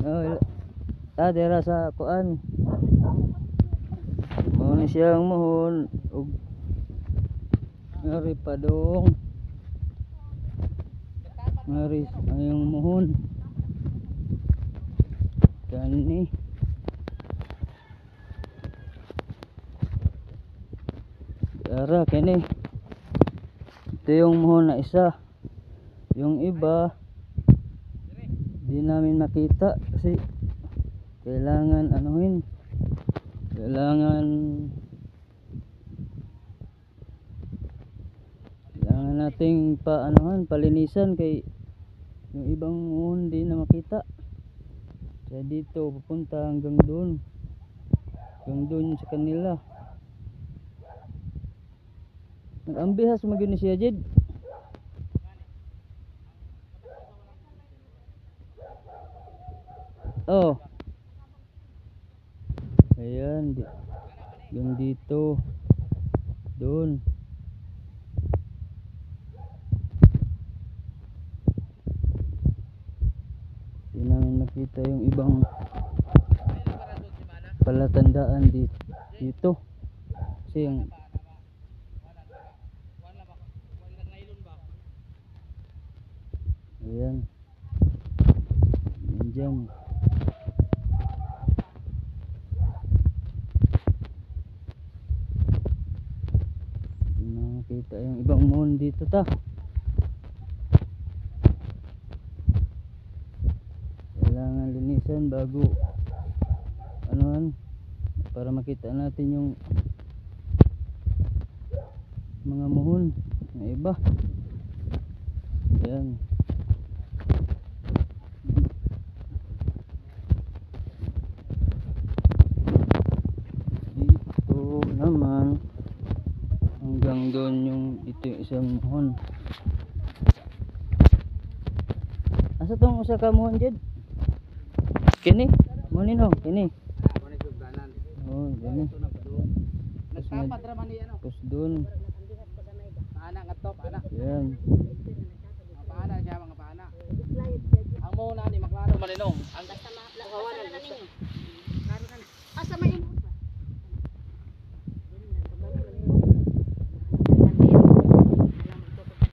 Oh, dira sa kuan. Mao ni siyang mohon ug ngari pa dong. Ngari ayong mohon. Kani. Ara kini. Ito yung mohon na isa. Yung iba di namin makita kasi kailangan anuhin. Kailangan nating palinisan kay yung ibang mohon di na makita. Kaya dito pupunta hanggang doon sa kanila. Nag-ambihas mo gyud ni siya Jed. Oh. Ayan, yung dito. Doon. Hindi namin makita yung ibang palatandaan dito. Kasi yung ayan. Diyan. Nakita yung ibang mohon dito ta. Kailangan linisan bago para makita natin yung mga mohon na iba. Ayan. Dito naman hanggang doon yung ito yung isang mohon. Asa tong usa ka mohon Jed? Kini? Monino, kini. Oh, gani. Nagtapad ra man ni ano. Tapos doon. Paana ngadto, paana. Yan. Paana siya mga paana. Ang mo na ni maklaro maninong. Ang